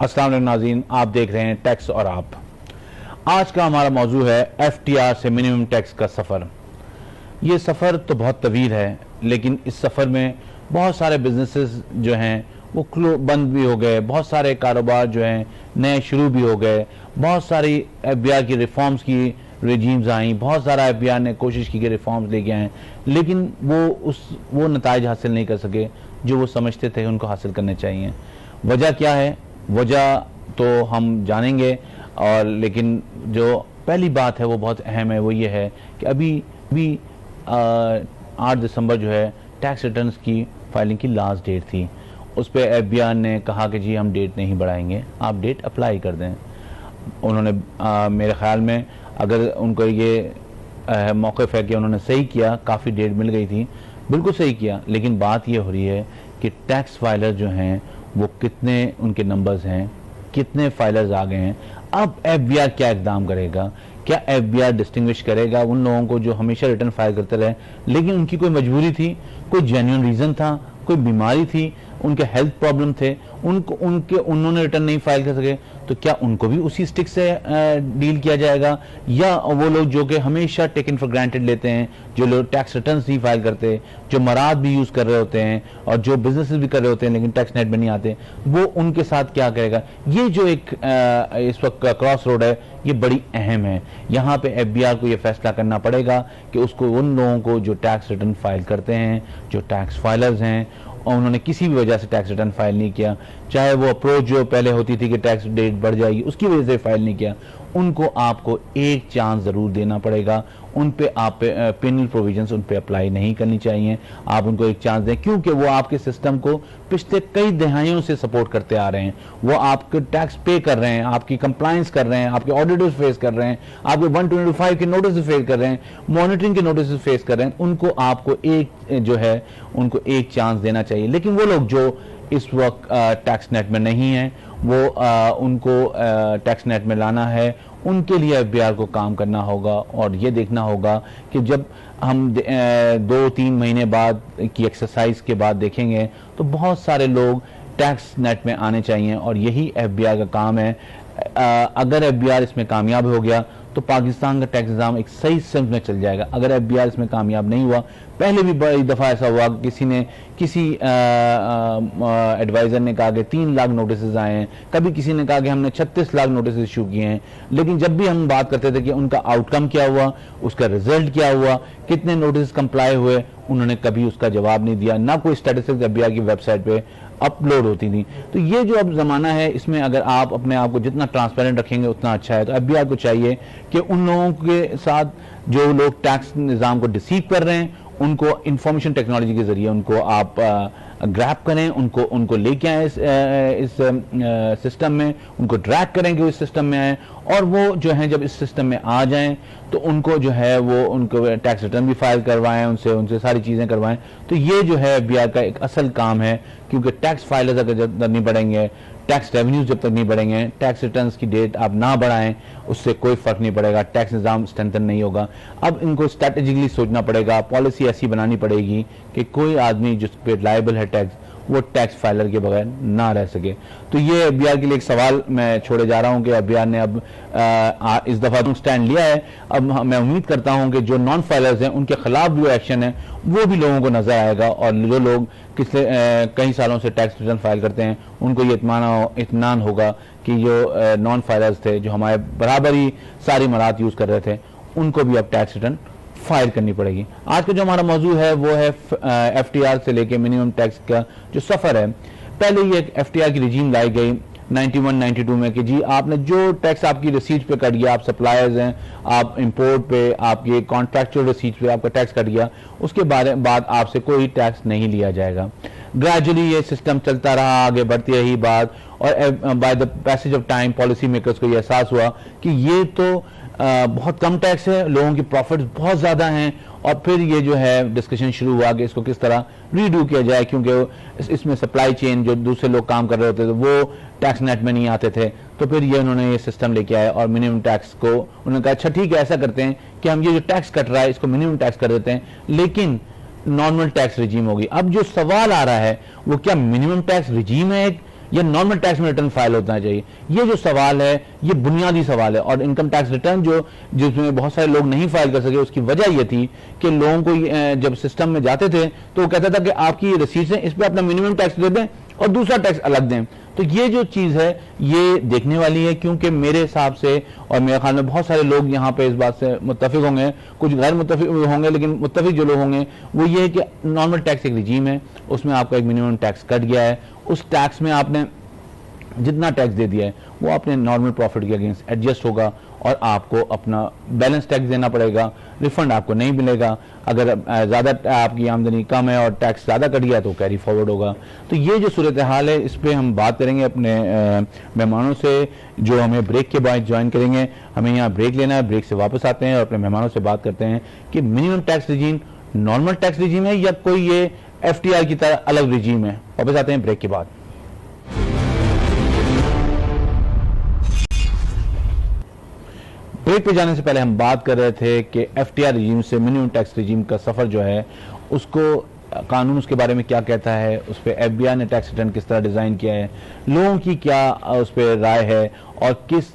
अस्सलाम वालेकुम नाज़रीन, आप देख रहे हैं टैक्स और आप। आज का हमारा मौजू है एफटीआर से मिनिमम टैक्स का सफ़र। ये सफ़र तो बहुत तवील है, लेकिन इस सफ़र में बहुत सारे बिजनेसेस जो हैं वो बंद भी हो गए, बहुत सारे कारोबार जो हैं नए शुरू भी हो गए, बहुत सारी एफबीआर की रिफॉर्म्स की रेजीम्स आई, बहुत सारा एफबीआर ने कोशिश की कि रिफॉर्म्स लेके आए, लेकिन वो नताइज हासिल नहीं कर सके जो वो समझते थे उनको हासिल करने चाहिए। वजह क्या है? वजह तो हम जानेंगे, और लेकिन जो पहली बात है वो बहुत अहम है। वो ये है कि अभी 8 दिसंबर जो है टैक्स रिटर्न्स की फाइलिंग की लास्ट डेट थी। उस पर एफबीआर ने कहा कि जी हम डेट नहीं बढ़ाएंगे, आप डेट अप्लाई कर दें। उन्होंने मेरे ख्याल में अगर उनको ये मौक़िफ़ है कि उन्होंने सही किया, काफ़ी डेट मिल गई थी, बिल्कुल सही किया। लेकिन बात ये हो रही है कि टैक्स फाइलर जो हैं वो कितने उनके नंबर्स हैं, कितने फाइलर्स आ गए हैं। अब एफबीआर क्या इक़दाम करेगा? क्या एफबीआर डिस्टिंग्विश करेगा उन लोगों को जो हमेशा रिटर्न फाइल करते रहे, लेकिन उनकी कोई मजबूरी थी, कोई जेन्युइन रीज़न था, कोई बीमारी थी, उनके हेल्थ प्रॉब्लम थे, उन्होंने रिटर्न नहीं फाइल कर सके, तो क्या उनको भी उसी स्टिक से डील किया जाएगा? या वो लोग जो कि हमेशा टेकन फॉर ग्रांटेड लेते हैं, जो लोग टैक्स रिटर्न्स नहीं फाइल करते, जो मराद भी यूज़ कर रहे होते हैं और जो बिजनेसेस भी कर रहे होते हैं लेकिन टैक्स नेट में नहीं आते, वो उनके साथ क्या करेगा? ये जो एक इस वक्त क्रॉस रोड है, ये बड़ी अहम है। यहाँ पे एफबीआर को ये फैसला करना पड़ेगा कि उसको उन लोगों को जो टैक्स रिटर्न फाइल करते हैं, जो टैक्स फाइलर्स हैं और उन्होंने किसी भी वजह से टैक्स रिटर्न फाइल नहीं किया, चाहे वो अप्रोच जो पहले होती थी कि टैक्स डेट बढ़ जाएगी उसकी वजह से फाइल नहीं किया, उनको आपको एक चांस ज़रूर देना पड़ेगा। उन पे आप पेनल प्रोविजंस उन पे अप्लाई नहीं करनी चाहिए। आप उनको एक चांस दें, क्योंकि वो आपके सिस्टम को पिछले कई दहाइयों से सपोर्ट करते आ रहे हैं। वो आपके टैक्स पे कर रहे हैं, आपकी कंप्लायंस कर रहे हैं, आपके ऑडिटर्स फेस कर रहे हैं, आपके 125 के नोटिस फेस कर रहे हैं, मॉनिटरिंग के नोटिस फेस कर रहे हैं। उनको आपको उनको एक चांस देना चाहिए। लेकिन वो लोग जो इस वक्त टैक्स नेट में नहीं है, वो उनको टैक्स नेट में लाना है, उनके लिए एफबीआर को काम करना होगा और ये देखना होगा कि जब हम 2-3 महीने बाद की एक्सरसाइज के बाद देखेंगे तो बहुत सारे लोग टैक्स नेट में आने चाहिए और यही एफबीआर का काम है। अगर एफबीआर इसमें कामयाब हो गया तो पाकिस्तान का टैक्स निज़ाम एक सही सिमत में चल जाएगा। अगर एफबीआर इसमें कामयाब नहीं हुआ, पहले भी बड़ी दफ़ा ऐसा हुआ किसी एडवाइज़र ने कहा कि 3 लाख नोटिस आए हैं, कभी किसी ने कहा कि हमने 36 लाख नोटिस इशू किए हैं, लेकिन जब भी हम बात करते थे कि उनका आउटकम क्या हुआ, उसका रिजल्ट क्या हुआ, कितने नोटिस कंप्लाई हुए, उन्होंने कभी उसका जवाब नहीं दिया। ना कोई स्टैटिस्टिक्स एफबीआर की वेबसाइट पे अपलोड होती थी। तो ये जो अब ज़माना है, इसमें अगर आप अपने आप को जितना ट्रांसपेरेंट रखेंगे उतना अच्छा है। तो एफबीआर को चाहिए कि उन लोगों के साथ जो लोग टैक्स निज़ाम को डिसीव कर रहे हैं, उनको इंफॉर्मेशन टेक्नोलॉजी के जरिए उनको आप ग्रैब करें, उनको लेके आए इस सिस्टम में, उनको ड्रैग करें कि वो इस सिस्टम में आए, और वो जो है जब इस सिस्टम में आ जाएं तो उनको जो है वो उनको टैक्स रिटर्न भी फाइल करवाएं, उनसे सारी चीज़ें करवाएं। तो ये जो है एफबीआर का एक असल काम है, क्योंकि टैक्स फाइलर्स अगर जब तक नहीं बढ़ेंगे, टैक्स रेवेन्यूज जब तक नहीं बढ़ेंगे, टैक्स रिटर्न्स की डेट आप ना बढ़ाएं, उससे कोई फ़र्क नहीं पड़ेगा, टैक्स निज़ाम स्ट्रेंथन नहीं होगा। अब इनको स्ट्रैटेजिकली सोचना पड़ेगा, पॉलिसी ऐसी बनानी पड़ेगी कि कोई आदमी जिस पे लायबल है टैक्स, वो टैक्स फाइलर के बगैर ना रह सके। तो ये एफबीआर के लिए एक सवाल मैं छोड़े जा रहा हूँ कि एफबीआर ने अब इस दफ़ा स्टैंड लिया है। अब मैं उम्मीद करता हूँ कि जो नॉन फाइलर्स हैं उनके खिलाफ जो एक्शन है वो भी लोगों को नजर आएगा, और जो लोग पिछले कई सालों से टैक्स रिटर्न फाइल करते हैं उनको ये इत्मीनान होगा कि जो नॉन फाइलर्स थे, जो हमारे बराबर ही सारी मराहत यूज़ कर रहे थे, उनको भी अब टैक्स रिटर्न फाइल करनी पड़ेगी। आज का जो हमारा मौजू है वो है एफटीआर से लेके मिनिमम टैक्स का जो सफ़र है। पहले ही एक एफटीआर की रिजीम लाई गई 91-92 में कि जी आपने जो टैक्स आपकी रिसीट पे कट गया, आप सप्लायर्स हैं, आप इंपोर्ट पे, आपके कॉन्ट्रैक्चुअल रिसीट पे आपका टैक्स कट गया, उसके बाद आपसे कोई टैक्स नहीं लिया जाएगा। ग्रेजुअली ये सिस्टम चलता रहा, आगे बढ़ती रही बात, और by the passage of time policy makers को ये एहसास हुआ कि ये तो बहुत कम टैक्स है, लोगों की प्रॉफिट्स बहुत ज़्यादा हैं, और फिर ये जो है डिस्कशन शुरू हुआ कि इसको किस तरह रीडू किया जाए, क्योंकि इसमें सप्लाई चेन जो दूसरे लोग काम कर रहे होते थे वो टैक्स नेट में नहीं आते थे। तो फिर ये उन्होंने ये सिस्टम लेके आए और मिनिमम टैक्स को उन्होंने कहा अच्छा ठीक है, ऐसा करते हैं कि हम ये जो टैक्स कट रहा है इसको मिनिमम टैक्स कर देते हैं, लेकिन नॉर्मल टैक्स रिजीम होगी। अब जो सवाल आ रहा है वो क्या मिनिमम टैक्स रिजीम है या नॉर्मल टैक्स में रिटर्न फाइल होना चाहिए? ये जो सवाल है ये बुनियादी सवाल है। और इनकम टैक्स रिटर्न जो जिसमें बहुत सारे लोग नहीं फाइल कर सके, उसकी वजह ये थी कि लोगों को जब सिस्टम में जाते थे तो वो कहता था कि आपकी रसीद है, इस पर अपना मिनिमम टैक्स दे दें और दूसरा टैक्स अलग दें। तो ये जो चीज़ है ये देखने वाली है, क्योंकि मेरे हिसाब से और मेरे ख्याल में बहुत सारे लोग यहाँ पे इस बात से मुत्तफिक होंगे, कुछ गैर मुत्तफिक होंगे, लेकिन मुत्तफिक जो लोग होंगे वो ये है कि नॉर्मल टैक्स एक रिजीम है, उसमें आपका एक मिनिमम टैक्स कट गया है, उस टैक्स में आपने जितना टैक्स दे दिया है वो अपने नॉर्मल प्रॉफिट के अगेंस्ट एडजस्ट होगा और आपको अपना बैलेंस टैक्स देना पड़ेगा, रिफंड आपको नहीं मिलेगा। अगर ज़्यादा आपकी आमदनी कम है और टैक्स ज़्यादा कट गया तो कैरी फॉरवर्ड होगा। तो ये जो सूरत हाल है इस पर हम बात करेंगे अपने मेहमानों से जो हमें ब्रेक के बाद ज्वाइन करेंगे। हमें यहाँ ब्रेक लेना है, ब्रेक से वापस आते हैं और अपने मेहमानों से बात करते हैं कि minimum tax regime normal tax regime है या कोई ये FTR की तरह अलग रिजीम है। वापस आते हैं ब्रेक के बाद। ब्रेक पे जाने से पहले हम बात कर रहे थे कि FTR रिजीम से मिनिमम टैक्स रिजीम का सफ़र जो है उसको कानून उसके बारे में क्या कहता है, उस पर FBI ने टैक्स रिटर्न किस तरह डिज़ाइन किया है, लोगों की क्या उस पर राय है और किस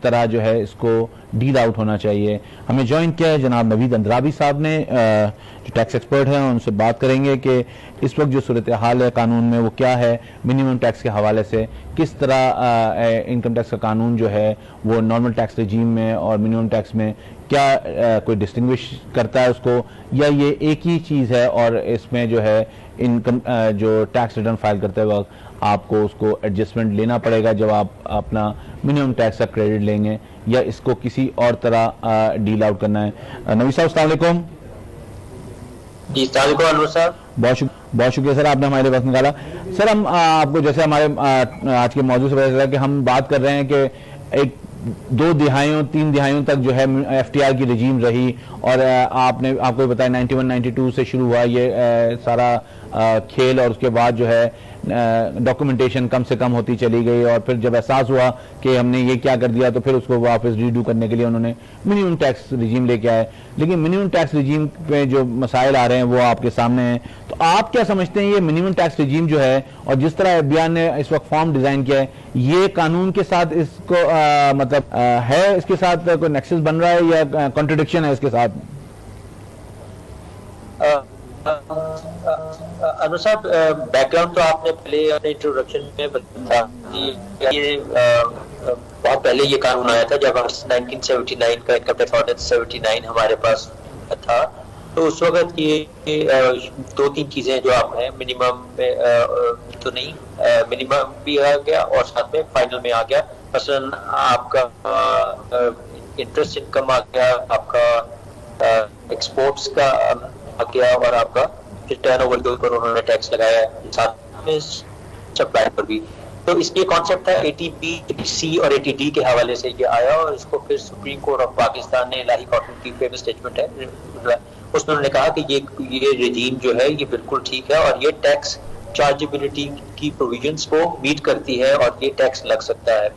तरह जो है इसको डील आउट होना चाहिए। हमें ज्वाइन किया है जनाब नवीद अंद्राबी साहब ने जो टैक्स एक्सपर्ट हैं, उनसे बात करेंगे कि इस वक्त जो सूरत हाल है कानून में वो क्या है, मिनिमम टैक्स के हवाले से किस तरह इनकम टैक्स का कानून जो है वो नॉर्मल टैक्स रिजीम में और मिनिमम टैक्स में क्या कोई डिस्टिंग्विश करता है उसको, या ये एक ही चीज़ है और इसमें जो है इनकम जो टैक्स रिटर्न फाइल करते वक्त आपको उसको एडजस्टमेंट लेना पड़ेगा जब आप अपना मिनिमम टैक्स का क्रेडिट लेंगे, या इसको किसी और तरह डील आउट करना है। नवी साहब अस्सलाम वालेकुम। जी अनवर साहब, बहुत शुक्रिया सर, आपने हमारे पास निकाला। सर हम आपको जैसे हमारे आज के मौजूद से पता चला कि हम बात कर रहे हैं कि एक 2 दिहाइयों 3 दिहाइयों तक जो है FTR की रजीम रही और आपको बताया 91-92 से शुरू हुआ ये सारा खेल, और उसके बाद जो है डॉक्यूमेंटेशन कम से कम होती चली गई और फिर जब एहसास हुआ कि हमने ये क्या कर दिया तो फिर उसको वापस रीडू करने के लिए उन्होंने मिनिमम टैक्स रिजीम लेके आए। लेकिन मिनिमम टैक्स रिजीम पे जो मसाइल आ रहे हैं वो आपके सामने हैं, तो आप क्या समझते हैं ये मिनिमम टैक्स रिजीम जो है और जिस तरह FBI ने इस वक्त फॉर्म डिजाइन किया है, ये कानून के साथ इसको मतलब है, इसके साथ कोई नेक्सस बन रहा है या कॉन्ट्रडिक्शन है इसके साथ? अनु साहब, बैकग्राउंड तो आपने पहले अपने इंट्रोडक्शन में बताया कि ये बहुत पहले ये कानून आया था जब 1979 का इनकम टैक्स ऑर्डिनेंस 79 हमारे पास था। तो उस वक्त ये 2-3 चीजें जो आप हैं मिनिमम तो नहीं, मिनिमम भी आ गया और साथ में फाइनल में आ गया। मसलन आपका इंटरेस्ट इनकम आ गया, आपका एक्सपोर्ट्स का आ गया और आपका टर्नओवर के ऊपर उन्होंने टैक्स लगाया, साथ में सप्लाई पर भी। तो इसके कॉन्सेप्ट था 80B, 80C और 80D के हवाले से ये आया और इसको फिर सुप्रीम कोर्ट ऑफ पाकिस्तान ने इलाही कॉटन की फेमस स्टेटमेंट है उसमें उन्होंने कहा कि ये रिजीम जो है ये बिल्कुल ठीक है और ये टैक्स चार्जेबिलिटी की प्रोविजंस को मीट करती है और ये टैक्स लग सकता है।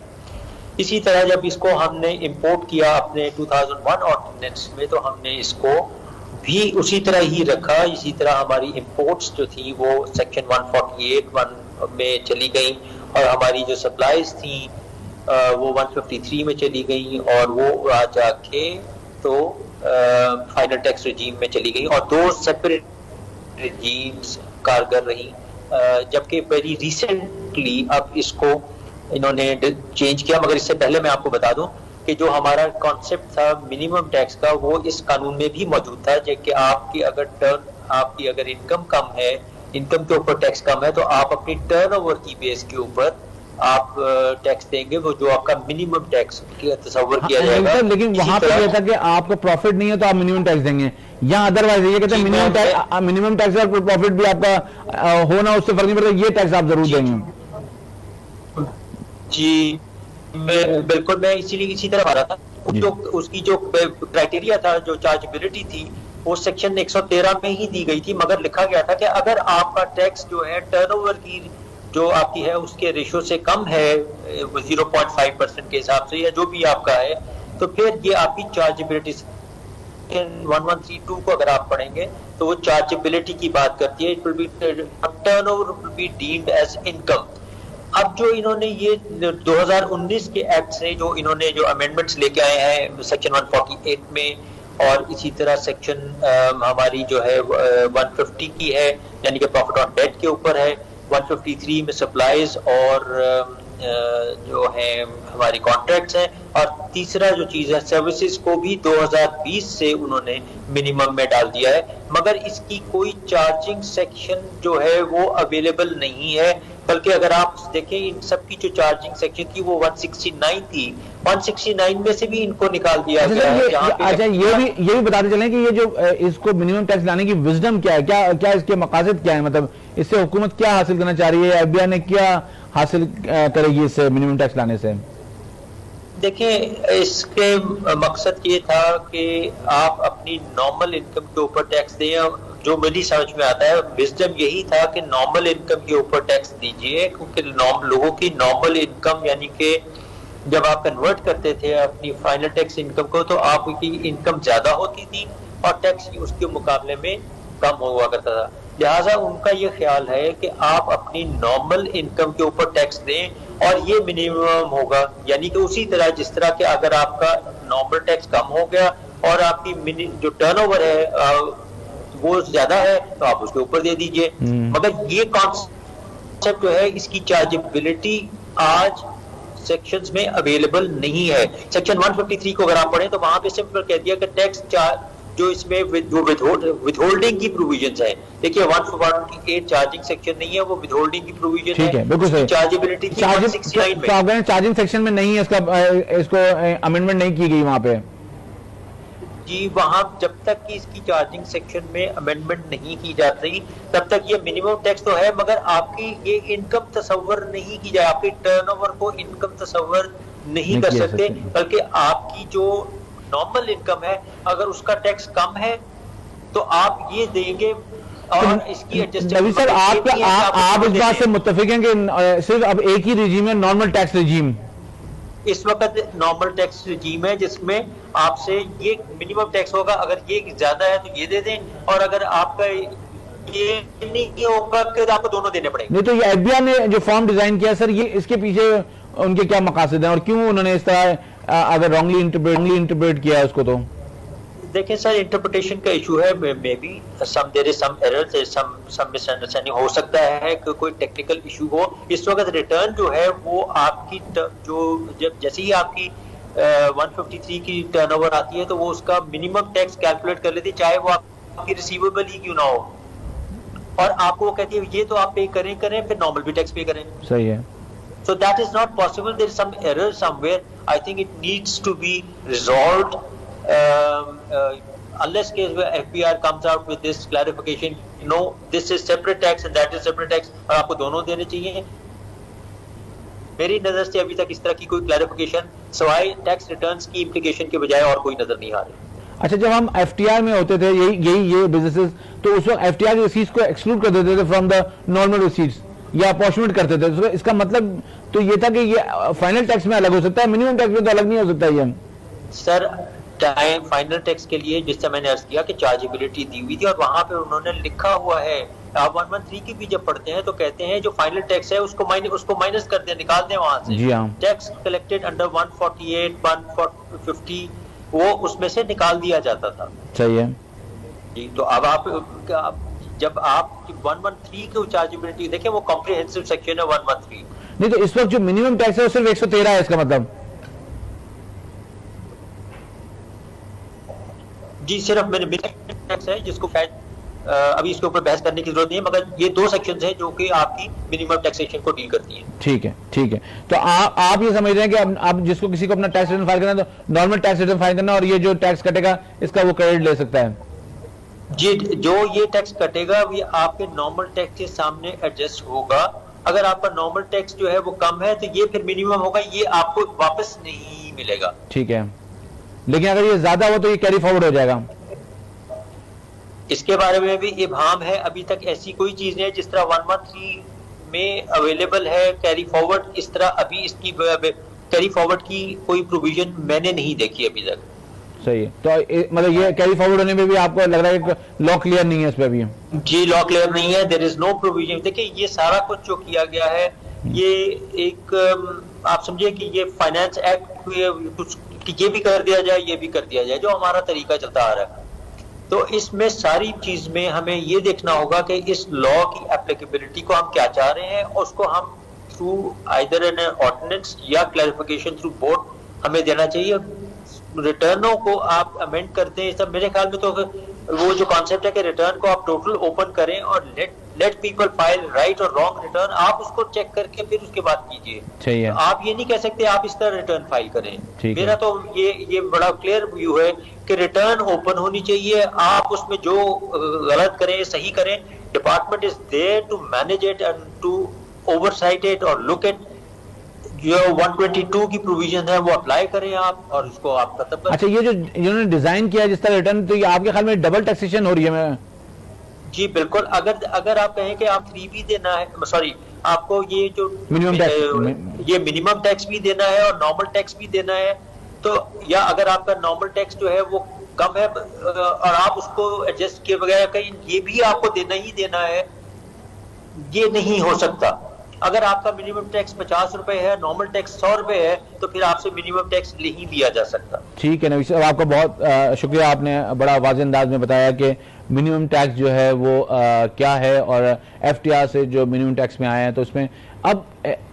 इसी तरह जब इसको हमने इंपोर्ट किया अपने 2001 ऑर्डिनेंस में तो हमने इसको भी उसी तरह ही रखा। इसी तरह हमारी इंपोर्ट्स जो थी वो सेक्शन 148 में चली गई और हमारी जो सप्लाईज थी वो 153 में चली गई और वो आ जाके तो फाइनल टैक्स रिजीम में चली गई और 2 सेपरेट रिजीम्स कारगर रही। जबकि वेरी रिसेंटली अब इसको इन्होंने चेंज किया, मगर इससे पहले मैं आपको बता दूं कि जो हमारा कॉन्सेप्ट था मिनिमम टैक्स का वो इस कानून में भी मौजूद था कि आपकी अगर इनकम कम है, इनकम के ऊपर टैक्स कम है तो आप अपनी टर्नओवर की बेस के ऊपर आप टैक्स देंगे, वो जो आपका मिनिमम टैक्स तस्वर किया जाएगा। लेकिन वहां पे ये था कि आपको प्रॉफिट नहीं है तो आप मिनिमम टैक्स देंगे, या अदरवाइज ये कहते हैं मिनिमम टैक्स और प्रॉफिट भी आपका होना उससे फर्क नहीं पड़ता, ये टैक्स आप जरूर देंगे। जी बिल्कुल, मैं इसीलिए इसी तरह आ रहा था। जो उसकी जो क्राइटेरिया था, जो चार्जेबिलिटी थी वो सेक्शन 113 में ही दी गई थी, मगर लिखा गया था कि अगर आपका टैक्स जो है टर्नओवर की जो आपकी है उसके रेशियो से कम है 0.5% के हिसाब से या जो भी आपका है, तो फिर ये आपकी चार्जेबिलिटी 1132 को अगर आप पढ़ेंगे तो वो चार्जेबिलिटी की बात करती है। It will be turnover will be deemed as income. अब जो इन्होंने ये 2019 के एक्ट से जो इन्होंने जो अमेंडमेंट्स लेके आए हैं सेक्शन 148 में और इसी तरह सेक्शन हमारी जो है 150 की है, यानी कि प्रॉफिट ऑन डेट के ऊपर है, 153 में सप्लाईज और जो है हमारी कॉन्ट्रैक्ट्स हैं, और तीसरा जो चीज है सर्विसेज को भी 2020 से उन्होंने मिनिमम में डाल दिया है, मगर इसकी कोई चार्जिंग सेक्शन जो है वो अवेलेबल नहीं है। बल्कि अगर आप देखें इन सब की जो चार्जिंग सेक्शन थी वो 169 थी, 169 में से भी इनको निकाल दिया गया है। अच्छा, ये भी बताते चलें कि ये जो इसको मिनिमम टैक्स लाने की विजडम क्या है, क्या इसके मकासद क्या है, मतलब इससे हुकूमत क्या हासिल करना चाह रही है, एफबीआई ने क्या हासिल करेगी इससे मिनिमम टैक्स लाने से? देखिए, इसके मकसद ये था कि आप अपनी नॉर्मल इनकम के ऊपर टैक्स दें। जो मेरी समझ में आता है विजडम यही था कि नॉर्मल इनकम के ऊपर टैक्स दीजिए, क्योंकि लोगों की नॉर्मल इनकम यानी कि जब आप कन्वर्ट करते थे अपनी फाइनल टैक्स इनकम को तो आपकी इनकम ज्यादा होती थी और टैक्स उसके मुकाबले में कम हुआ करता था। लिहाजा उनका ये ख्याल है कि आप अपनी नॉर्मल इनकम के ऊपर टैक्स दें और ये मिनिमम होगा, यानी कि उसी तरह जिस तरह के अगर आपका नॉर्मल टैक्स कम हो गया और आपकी जो टर्नओवर है वो ज्यादा है तो आप उसके ऊपर दे दीजिए। मगर ये कॉन्सेप्ट जो है इसकी चार्जेबिलिटी आज सेक्शंस में अवेलेबल नहीं है। सेक्शन 153 को अगर आप पढ़ें तो वहां पे सिंपल कह दिया कि टैक्स जो इसमें जो विथहोल्डिंग की प्रोविजंस है, देखिए 148 चार्जिंग सेक्शन नहीं है, वो विथहोल्डिंग की प्रोविजन है, बिल्कुल सही। चार्जेबिलिटी की 169 में चार्जिंग सेक्शन में नहीं है, इसको अमेंडमेंट नहीं की गई वहां पे जी। वहां जब तक कि इसकी चार्जिंग सेक्शन में अमेंडमेंट नहीं की जाती तब तक ये मिनिमम टैक्स तो है, मगर आपकी ये इनकम तस्वर नहीं की जाए, आपकी टर्नओवर को इनकम तस्वर नहीं कर सकते, बल्कि आपकी जो नॉर्मल इनकम है अगर उसका टैक्स कम है तो आप ये देंगे। और इसकी एडजस्टमेंट सर आप इस बात से मुत्तफिक हैं कि सिर्फ अब एक ही रिजीम है, नॉर्मल टैक्स रिजीम? इस वक्त नॉर्मल टैक्स रिजीम है जिसमें आपसे ये मिनिमम टैक्स होगा, अगर ये ज्यादा है तो ये दे दें, और अगर आपका ये नहीं होगा तो आपको दोनों देने पड़ेंगे। नहीं तो ये एफबीआई ने जो फॉर्म डिजाइन किया सर, ये इसके पीछे उनके क्या मकासद हैं और क्यों उन्होंने इस तरह अगर रॉन्गली इंटरप्रेट किया है उसको? तो देखिए सर, इंटरप्रिटेशन का इशू है, maybe there is some error, there is some misunderstanding, हो सकता है कि कोई टेक्निकल इशू हो। इस वक्त रिटर्न जो है वो आपकी जो जब जैसे ही आपकी 153 की टर्नओवर आती है तो वो उसका मिनिमम टैक्स कैलकुलेट कर लेती है, चाहे वो आपकी रिसीवेबल ही क्यों ना हो, और आपको वो कहती है ये तो आप पे करें फिर नॉर्मल भी टैक्स पे करें। सही है। So that is not possible. There is some error somewhere. I think it needs to be resolved. Unless FBR comes out with this clarification, no, this is separate tax and that is separate tax, और आपको दोनों देने चाहिए। मेरी नजर से अभी तक इस तरह की कोई क्लैरिफिकेशन सवाए टैक्स रिटर्न्स की इम्प्लीकेशन के बजाय और कोई नजर नहीं आ रही। अच्छा, जब हम एफटीआर में होते थे ये बिजनेसेस, तो उस वक्त एफटीआर की रिसीट्स को एक्सक्लूड कर देते थे फ्रॉम द नॉर्मल रिसीट्स या अपॉर्चुनिट करते थे, तो इसका मतलब तो ये था कि ये फाइनल टैक्स में अलग हो सकता है, मिनिमम टैक्स में तो अलग नहीं हो सकता ये? सर, फाइनल टैक्स के लिए जिस तरह मैंने अर्ज किया कि चार्जेबिलिटी दी हुई थी और वहां पे उन्होंने लिखा हुआ है, आप 113 की भी जब पढ़ते हैं तो कहते हैं जो फाइनल टैक्स है उसको माइनस कर दें, निकाल दें वहां से। जी हाँ। टैक्स कलेक्टेड अंडर 148, 150 वो उसमें से निकाल दिया जाता था। सही है जी। तो अब आप जब आप 113 की चार्जेबिलिटी देखें, वो कॉम्प्रिहेंसिव सेक्शन है 113। नहीं तो इस वक्त जो मिनिमम टैक्स है वो सिर्फ 113 है, इसका मतलब? जी, सिर्फ मेरे मिनिमम टैक्स है जिसको शायद अभी इसके ऊपर बहस करने की जरूरत नहीं है, मगर ये दो सेक्शंस हैं जो कि आपकी मिनिमम टैक्सेशन को डील करती हैं। ठीक है। तो आप ये समझ रहे हैं कि आप जिसको किसी को अपना टैक्स रिटर्न फाइल करना है तो नॉर्मल टैक्स रिटर्न फाइल करना, और ये जो टैक्स कटेगा इसका वो क्रेडिट ले सकता है? जी, जो ये टैक्स कटेगा ये आपके नॉर्मल टैक्स के सामने एडजस्ट होगा। अगर आपका नॉर्मल टैक्स जो है वो कम है तो ये फिर मिनिमम होगा, ये आपको वापस नहीं मिलेगा। ठीक है, लेकिन अगर ये ज्यादा हो तो ये कैरी फॉरवर्ड हो जाएगा? इसके बारे में भी इब्हाम है, अभी तक ऐसी कोई चीज नहीं है जिस तरह 113 में अवेलेबल है कैरी फॉरवर्ड, इस तरह अभी इसकी कैरी फॉरवर्ड की कोई प्रोविजन मैंने नहीं देखी अभी तक। सही है। तो मतलब ये कैरी फॉरवर्ड होने में भी आपको लग रहा है कि लॉ क्लियर नहीं है इस पे भी? जी, लॉ क्लियर नहीं है, देयर इज नो प्रोविजन। देखिए, ये सारा कुछ जो किया गया है ये एक आप समझिए कि ये फाइनेंस एक्ट कुछ कि ये भी कर दिया जाए, ये भी कर दिया जाए, जो हमारा तरीका चलता आ रहा है। तो इसमें सारी चीज में हमें ये देखना होगा कि इस लॉ की एप्लीकेबिलिटी को हम क्या चाह रहे हैं, उसको हम थ्रू आइदर एन ऑर्डिनेंस या क्लैरिफिकेशन थ्रू बोर्ड हमें देना चाहिए। रिटर्नों को आप अमेंड करते हैं सब, मेरे ख्याल में तो वो जो कॉन्सेप्ट है कि रिटर्न को आप टोटल ओपन करें और लेट पीपल फाइल राइट और रॉन्ग रिटर्न, आप उसको चेक करके फिर उसके बाद कीजिए। चाहिए तो आप ये नहीं कह सकते आप इस तरह रिटर्न फाइल करें। मेरा है। तो ये बड़ा क्लियर व्यू है कि रिटर्न ओपन होनी चाहिए, आप उसमें जो गलत करें सही करें, department is there to manage it and to oversight it और लुक एट जो 122 की प्रोविजन है वो अप्लाई करें आप और उसको आप खत्म करें। अच्छा, ये जो इन्होंने डिजाइन किया है जिस तरह रिटर्न, तो ये आपके ख्याल में डबल टैक्सेशन हो रही है? मैं जी बिल्कुल, अगर आप कहें कि आप फ्री भी देना है, सॉरी आपको ये जो मिनिमम टैक्स, ये मिनिमम टैक्स भी देना है और नॉर्मल टैक्स भी देना है, तो या अगर आपका नॉर्मल टैक्स जो है वो कम है और आप उसको एडजस्ट किए बगैर कहीं ये भी आपको देना ही देना है, ये नहीं हो सकता। अगर आपका मिनिमम टैक्स 50 रुपए है, नॉर्मल टैक्स 100 रुपए है, तो फिर आपसे मिनिमम टैक्स नहीं लिया जा सकता। ठीक है नवीश साहब, आपका बहुत शुक्रिया, आपने बड़ा वाज़ेह अंदाज में बताया कि मिनिमम टैक्स जो है वो क्या है और एफटीआर से जो मिनिमम टैक्स में आए हैं, तो इसमें अब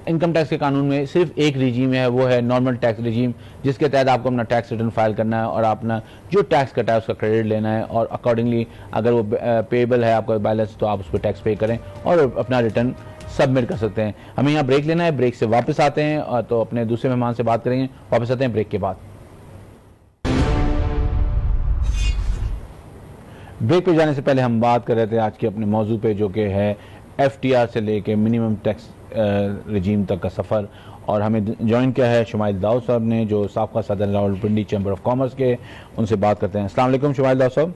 इनकम टैक्स के कानून में सिर्फ एक रिजीम है, वो है नॉर्मल टैक्स रिजीम, जिसके तहत आपको अपना टैक्स रिटर्न फाइल करना है और अपना जो टैक्स कटा है उसका क्रेडिट लेना है और अकॉर्डिंगली अगर वो पेएबल है आपका बैलेंस तो आप उस पर टैक्स पे करें और अपना रिटर्न सबमिट कर सकते हैं। हमें यहाँ ब्रेक लेना है, ब्रेक से वापस आते हैं और तो अपने दूसरे मेहमान से बात करेंगे। वापस आते हैं ब्रेक के बाद। ब्रेक पे जाने से पहले हम बात कर रहे थे आज के अपने मौजू पे, जो कि है एफटीआर से लेके मिनिमम टैक्स रजीम तक का सफ़र, और हमें ज्वाइन किया है शुमाइल दाऊद साहब ने, जो साबका सदर रावलपिंडी चैम्बर ऑफ कॉमर्स के। उनसे बात करते हैं। अस्सलाम वालेकुम शुमाइल दाऊद साहब।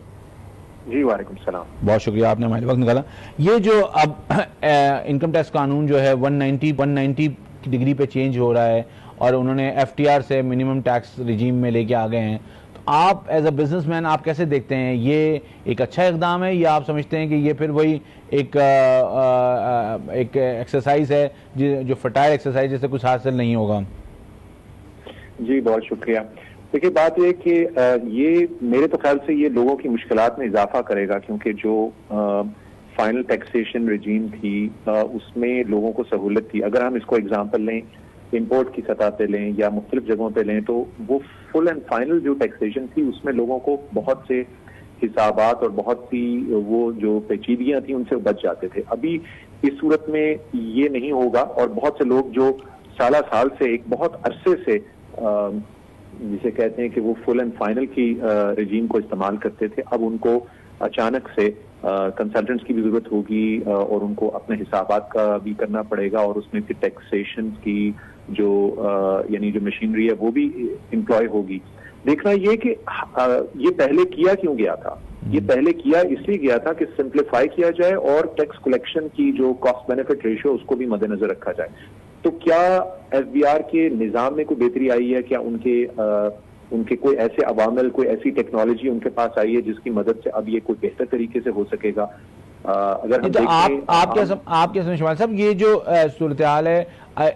जी वालेकुम सलाम। बहुत शुक्रिया, आपने हमारे वक्त निकाला। ये जो अब इनकम टैक्स कानून जो है 190 की डिग्री पे चेंज हो रहा है और उन्होंने एफटीआर से मिनिमम टैक्स रिजीम में लेके आ गए हैं, तो आप एज अ बिजनेसमैन आप कैसे देखते हैं? ये एक अच्छा इकदाम है या आप समझते हैं कि ये फिर वही एक एक्सरसाइज है जो फटाइल एक्सरसाइज जिससे कुछ हासिल नहीं होगा? जी बहुत शुक्रिया। देखिए बात यह कि ये मेरे तो ख्याल से ये लोगों की मुश्किलात में इजाफा करेगा, क्योंकि जो फाइनल टैक्सेशन रजीम थी उसमें लोगों को सहूलत थी। अगर हम इसको एग्जांपल लें, इंपोर्ट की सतह पे लें या मुख्तलिफ जगहों पे लें, तो वो फुल एंड फाइनल जो टैक्सेशन थी उसमें लोगों को बहुत से हिसाबात और बहुत सी वो जो पेचीदियां थी उनसे बच जाते थे। अभी इस सूरत में ये नहीं होगा और बहुत से लोग जो साल से एक बहुत अरसे से जिसे कहते हैं कि वो फुल एंड फाइनल की रजीम को इस्तेमाल करते थे, अब उनको अचानक से कंसल्टेंट्स की भी जरूरत होगी और उनको अपने हिसाबात का भी करना पड़ेगा और उसमें फिर टैक्सेशन की जो यानी जो मशीनरी है वो भी एम्प्लॉय होगी। देखना ये कि ये पहले किया क्यों गया था? ये पहले किया इसलिए गया था कि सिंप्लीफाई किया जाए और टैक्स कलेक्शन की जो कॉस्ट बेनिफिट रेशियो उसको भी मद्देनजर रखा जाए। तो क्या एफबीआर के निजाम में कोई बेहतरी आई है? क्या उनके कोई ऐसे अवामिल, कोई ऐसी टेक्नोलॉजी उनके पास आई है जिसकी मदद से अब ये कोई बेहतर तरीके से हो सकेगा? अगर हम तो आप क्या समझ शुमाइल साहब, ये जो सूरत हाल है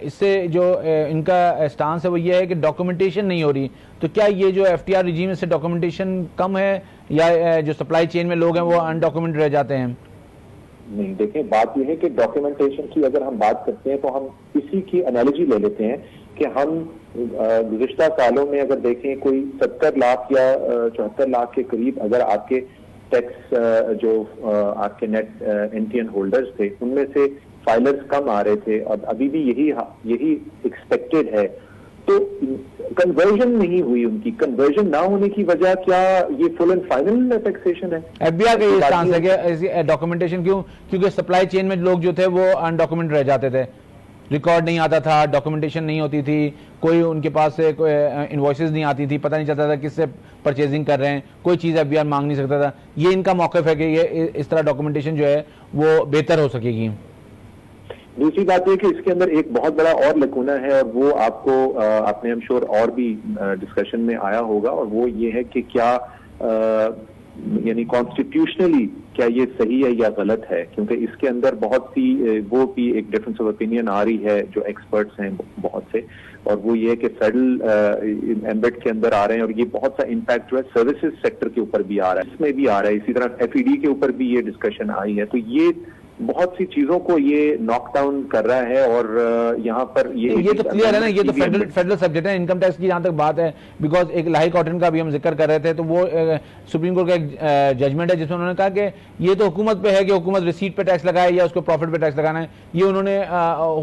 इससे जो इनका स्टांस है वो ये है कि डॉक्यूमेंटेशन नहीं हो रही, तो क्या ये जो एफटीआर रिजीम से डॉक्यूमेंटेशन कम है या जो सप्लाई चेन में लोग हैं वो अनडॉक्यूमेंटेड रह जाते हैं? नहीं, देखें बात यह है कि डॉक्यूमेंटेशन की अगर हम बात करते हैं तो हम इसी की एनालॉजी ले लेते हैं कि हम गुज़िश्ता सालों में अगर देखें कोई 70 लाख या 74 लाख के करीब अगर आपके टैक्स जो आपके नेट एनटीएन होल्डर्स थे उनमें से फाइलर्स कम आ रहे थे और अभी भी यही एक्सपेक्टेड है, तो कन्वर्जन नहीं हुई। उनकी कन्वर्जन ना होने की वजह क्या ये फुल एंड फाइनल टैक्सेशन है? एफबीआर का ये स्टांस है कि डॉक्यूमेंटेशन क्यों? क्योंकि सप्लाई चेन में लोग जो थे वो अनडॉक्यूमेंटेड रह जाते थे, रिकॉर्ड नहीं आता था, डॉक्यूमेंटेशन नहीं होती थी, कोई उनके पास से कोई इनवॉइसेस नहीं आती थी, पता नहीं चलता था किससे परचेजिंग कर रहे हैं, कोई चीज़ एफबीआर मांग नहीं सकता था। ये इनका मौक़िफ़ है कि ये इस तरह डॉक्यूमेंटेशन जो है वो बेहतर हो सकेगी। दूसरी बात यह कि इसके अंदर एक बहुत बड़ा और लकूना है और वो आपको आपने हम श्योर और भी डिस्कशन में आया होगा, और वो ये है कि क्या यानी कॉन्स्टिट्यूशनली क्या ये सही है या गलत है, क्योंकि इसके अंदर बहुत सी वो भी एक डिफरेंस ऑफ ओपिनियन आ रही है जो एक्सपर्ट्स हैं बहुत से, और वो ये है कि फेडरल एम्बेड के अंदर आ रहे हैं और ये बहुत सा इम्पैक्ट जो है सर्विसेज सेक्टर के ऊपर भी आ रहा है, इसमें भी आ रहा है, इसी तरह FED के ऊपर भी ये डिस्कशन आई है। तो ये बहुत सी चीजों को ये नॉकडाउन कर रहा है और यहाँ पर ये तो क्लियर है ना, ये तो फेडरल सब्जेक्ट है। इनकम टैक्स की जहां तक बात है, बिकॉज एक लाही कॉटन का भी हम जिक्र कर रहे थे, तो वो सुप्रीम कोर्ट का एक जजमेंट है जिसमें उन्होंने कहा कि ये तो हुकूमत पे है कि हुकूमत रिसीट पे टैक्स लगाए या उसको प्रॉफिट पे टैक्स लगाना है, ये उन्होंने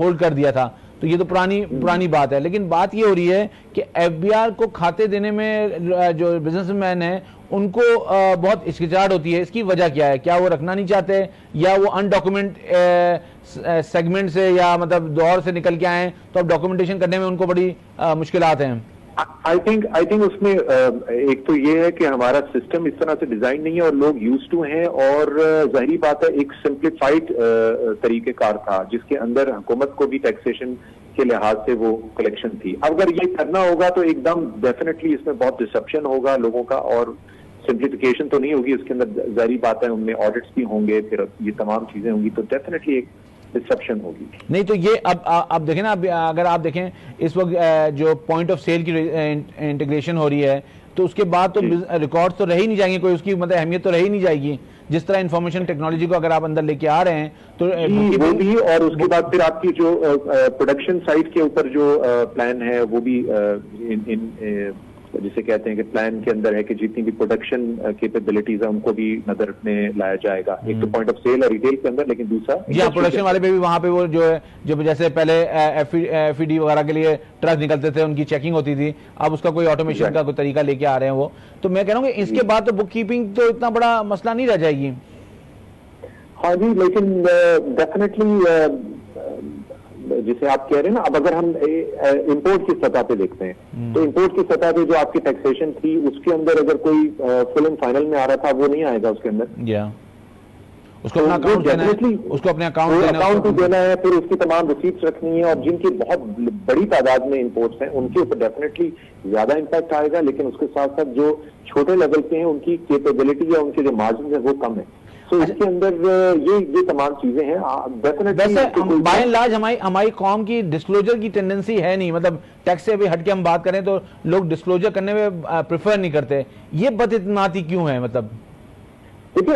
होल्ड कर दिया था। तो ये तो पुरानी बात है। लेकिन बात ये हो रही है कि FBR को खाते देने में जो बिजनेसमैन है उनको बहुत हिचकिचाहट होती है। इसकी वजह क्या है? क्या वो रखना नहीं चाहते, या वो अनडॉक्यूमेंट सेगमेंट से या मतलब दौर से निकल के आए तो अब डॉक्यूमेंटेशन करने में उनको बड़ी मुश्किलात हैं? आई थिंक उसमें एक तो ये है कि हमारा सिस्टम इस तरह से डिजाइन नहीं है और लोग यूज टू हैं, और जाहिर बात है एक सिंप्लीफाइड तरीकेकार था जिसके अंदर हुकूमत को भी टैक्सेशन के लिहाज से वो कलेक्शन थी। अगर ये करना होगा तो एकदम डेफिनेटली इसमें बहुत डिसरप्शन होगा लोगों का, और सिंप्लीफिकेशन तो नहीं होगी इसके अंदर, जाहिर बात है उनमें ऑडिट्स भी होंगे, फिर ये तमाम चीजें होंगी, तो डेफिनेटली एक डिसरप्शन होगी। नहीं तो ये अब देखें ना, अगर आप देखें इस वक्त जो पॉइंट ऑफ सेल की इंटीग्रेशन हो रही है, तो उसके बाद तो रिकॉर्ड्स तो रह ही नहीं जाएंगे, कोई उसकी मतलब अहमियत तो रह ही नहीं जाएगी। जिस तरह इंफॉर्मेशन टेक्नोलॉजी को अगर आप अंदर लेके आ रहे हैं तो वो भी, और उसके बाद फिर आपकी जो प्रोडक्शन साइड के ऊपर जो प्लान है वो भी जिसे कहते हैं कि प्लान के अंदर है कि जितनी भी प्रोडक्शन कैपेबिलिटीज है उनको भी नजर में लाया जाएगा। एक तो पॉइंट ऑफ सेल और रिटेल के अंदर, लेकिन दूसरा प्रोडक्शन वाले पे भी वहां पे वो जो है, जो जैसे पहले FED वगैरह के लिए ट्रक निकलते थे उनकी चेकिंग होती थी, अब उसका कोई ऑटोमेशन का कोई तरीका लेके आ रहे हैं वो। तो मैं कह रहा हूँ कि इसके बाद तो बुक कीपिंग तो इतना बड़ा मसला नहीं रह जाएगी। हाँ जी, लेकिन डेफिनेटली जिसे आप कह रहे हैं ना, अब अगर हम इंपोर्ट की सतह पे देखते हैं तो इंपोर्ट की सतह पे जो आपकी टैक्सेशन थी उसके अंदर अगर कोई फुल एंड फाइनल में आ रहा था वो नहीं आएगा उसके अंदर। उसको अपना अकाउंट देना है, उसको अपने अकाउंट देना है, फिर उसकी तमाम रिसीट्स रखनी है, और जिनकी बहुत बड़ी तादाद में इंपोर्ट्स हैं उनके ऊपर डेफिनेटली ज्यादा इम्पैक्ट आएगा, लेकिन उसके साथ साथ जो छोटे लेवल पे हैं उनकी कैपेबिलिटी या उनके जो मार्जिन है वो कम है। तो इसके अंदर ये तमाम चीजें हैं डेफिनेटली। बाय एंड लार्ज हमारी कौम की डिस्क्लोजर की टेंडेंसी है नहीं, मतलब टैक्स से भी हटके हम बात करें तो लोग डिस्क्लोजर करने में प्रेफर नहीं करते। ये बदइत्मीनादी क्यों है? मतलब देखिए,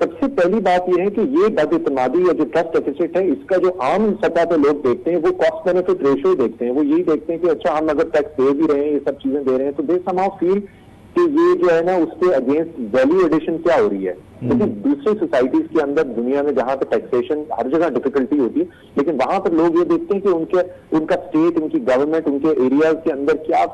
सबसे पहली बात यह है कि ये बदइत्मीनादी या जो ट्रस्ट डेफिसिट है इसका जो आम सतह पे लोग देखते हैं वो कॉस्ट बेनिफिट रेशियो देखते हैं। वो यही देखते हैं कि अच्छा हम अगर टैक्स दे भी रहे हैं, ये सब चीजें दे रहे हैं, तो दे समाउ फील कि ये जो है ना उसके अगेंस्ट वैल्यू एडिशन क्या हो रही है। लेकिन दूसरी सोसाइटीज के अंदर दुनिया में जहां पर टैक्सेशन हर जगह डिफिकल्टी होती है, लेकिन वहां पर लोग ये देखते हैं कि उनका स्टेट, उनकी गवर्नमेंट उनके एरियाज के अंदर क्या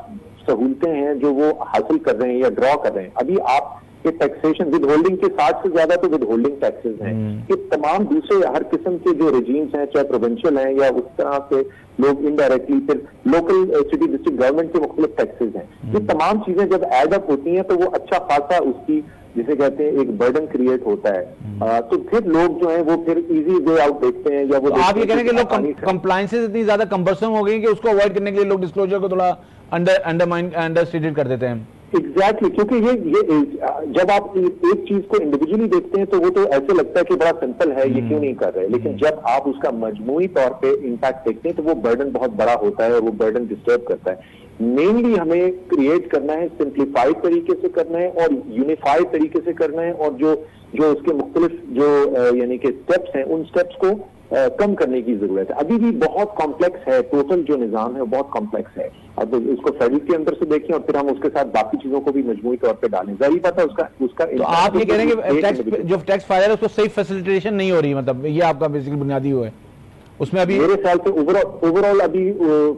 सहूलतें हैं जो वो हासिल कर रहे हैं या ड्रॉ कर रहे हैं। अभी आप कि टैक्सेशन विद होल्डिंग के 60 से ज्यादा तो विद होल्डिंग टैक्सेस हैं, कि तमाम दूसरे हर किस्म के जो रेजीम्स हैं, चाहे प्रोविंशियल हैं या उस तरह से लोग इनडायरेक्टली फिर लोकल सिटी डिस्ट्रिक्ट गवर्नमेंट के मुख्तलिफ टैक्सेस हैं। ये तमाम चीजें जब एड अप होती हैं तो वो अच्छा खासा उसकी जिसे कहते हैं एक बर्डन क्रिएट होता है। तो फिर लोग जो है वो फिर इजी वे आउट देखते हैं, या वो आप ये कह रहे हैं कि लोग कंप्लायंसेस इतनी ज्यादा कंपल्सन हो गई कि उसको अवॉइड करने के लिए लोग डिस्क्लोजर को थोड़ा अंडरस्टेटेड कर देते हैं। एग्जैक्टली, क्योंकि ये जब आप एक चीज को इंडिविजुअली देखते हैं तो वो तो ऐसे लगता है कि बड़ा सिंपल है, ये क्यों नहीं कर रहे, लेकिन जब आप उसका मजमूई तौर पे इम्पैक्ट देखते हैं तो वो बर्डन बहुत बड़ा होता है और वो बर्डन डिस्टर्ब करता है। मेनली हमें क्रिएट करना है, सिंप्लीफाइड तरीके से करना है और यूनिफाइड तरीके से करना है, और जो उसके मुख्तलिफ जो यानी कि स्टेप्स हैं उन स्टेप्स को कम करने की जरूरत है। अभी भी बहुत कॉम्प्लेक्स है, टोटल जो निजाम है वो बहुत कॉम्प्लेक्स है। अब उसको फेडरल के अंदर से देखें और फिर हम उसके साथ बाकी चीजों को भी मजमूई तौर पे डालें, जाहिर बात है उसका तो आप ये कह रहे हैं कि जो टैक्स फाइलर है उसको सही फैसिलिटेशन नहीं हो रही, मतलब ये आपका बेसिकली बुनियादी हुआ है उसमें अभी मेरे ख्याल से ओवरऑल अभी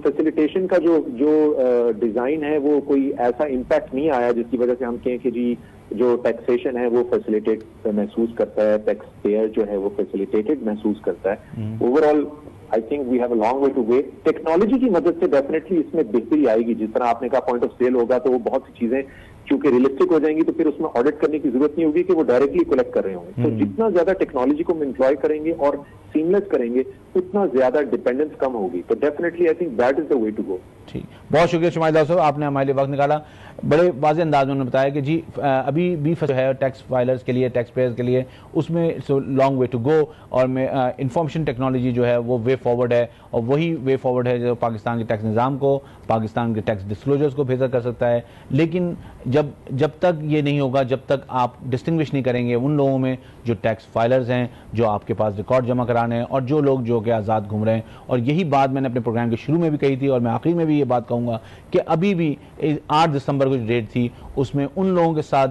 फैसिलिटेशन का जो डिजाइन है वो कोई ऐसा इम्पैक्ट नहीं आया जिसकी वजह से हम कहें कि जी जो टैक्सेशन है वो फैसिलिटेट महसूस करता है, टैक्स पेयर जो है वो फैसिलिटेटेड महसूस करता है। Overall I think we have a long way to way. Technology की मदद से डेफिनेटली इसमें बेहतरी आएगी। जिस तरह आपने कहा पॉइंट ऑफ सेल होगा तो वो बहुत सी चीजें चूंकि रियलिस्टिक हो जाएंगी तो फिर उसमें ऑडिट करने की जरूरत नहीं होगी कि वो डायरेक्टली कलेक्ट कर रहे होंगे। तो जितना ज्यादा टेक्नोलॉजी को हम एम्प्लॉय करेंगे और सीमलेस करेंगे उतना ज्यादा डिपेंडेंस कम होगी। तो definitely I think that is the way to go. ठीक, बहुत शुक्रिया शुमाइल साहब, आपने हमारे लिए वक्त निकाला। बड़े वाज़े अंदाज में उन्होंने बताया कि जी अभी भी जो है टैक्स फाइलर्स के लिए, टैक्स पेयर्स के लिए उसमें सो लॉन्ग वे टू गो, और इंफॉर्मेशन टेक्नोलॉजी जो है वो वे फॉरवर्ड है, और वही वे फॉरवर्ड है जो पाकिस्तान के टैक्स निज़ाम को, पाकिस्तान के टैक्स डिस्क्लोजर्स को बेहतर कर सकता है। लेकिन जब तक ये नहीं होगा, जब तक आप डिस्टिंग्विश नहीं करेंगे उन लोगों में जो टैक्स फाइलर्स हैं, जो आपके पास रिकॉर्ड जमा कराने हैं, और जो लोग जो कि आज़ाद घूम रहे हैं। और यही बात मैंने अपने प्रोग्राम के शुरू में भी कही थी और मैं आखिरी में भी ये बात कहूँगा कि अभी भी 8 दिसंबर को जो डेट थी उसमें उन लोगों के साथ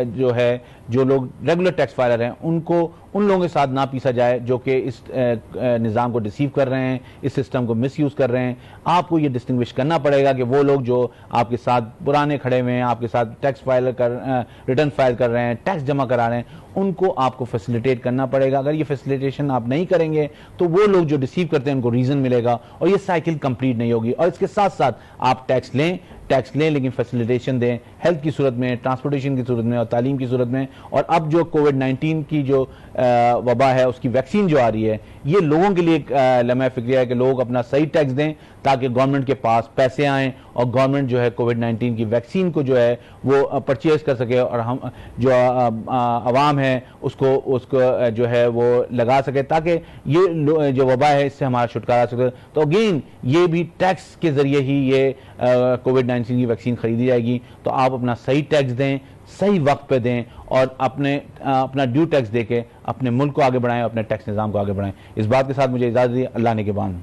जो है, जो लोग रेगुलर टैक्स फाइलर हैं, उनको उन लोगों के साथ ना पीसा जाए जो कि इस निज़ाम को डिसीव कर रहे हैं, इस सिस्टम को मिसयूज़ कर रहे हैं। आपको ये डिस्टिंग्विश करना पड़ेगा कि वो लोग जो आपके साथ पुराने खड़े हुए हैं, आपके साथ टैक्स रिटर्न फाइल कर रहे हैं, टैक्स जमा करा रहे हैं, उनको आपको फैसिलिटेट करना पड़ेगा। अगर ये फैसिलिटेशन आप नहीं करेंगे तो वो लोग जो डिसीव करते हैं उनको रीज़न मिलेगा और ये साइकिल कंप्लीट नहीं होगी। और इसके साथ साथ आप टैक्स लें लेकिन फैसिलिटेशन दें, हेल्थ की सूरत में, ट्रांसपोर्टेशन की सूरत में और तालीम की सूरत में। और अब जो कोविड-19 की जो वबा है उसकी वैक्सीन जो आ रही है, ये लोगों के लिए एक लम्हा फिक्रिया है कि लोग अपना सही टैक्स दें ताकि गवर्नमेंट के पास पैसे आएँ और गवर्नमेंट जो है कोविड-19 की वैक्सीन को जो है वो परचेज कर सके और हम जो आवाम है उसको जो है वो लगा सके ताकि ये जो वबा है इससे हमारा छुटकारा सके। तो अगेन ये भी टैक्स के ज़रिए ही ये कोविड-19 की वैक्सीन खरीदी जाएगी। तो आप अपना सही टैक्स दें, सही वक्त पे दें और अपना ड्यू टैक्स देके अपने मुल्क को आगे बढ़ाएं, अपने टैक्स निज़ाम को आगे बढ़ाएं। इस बात के साथ मुझे इजाज़त दी। अल्लाह ने के बाद।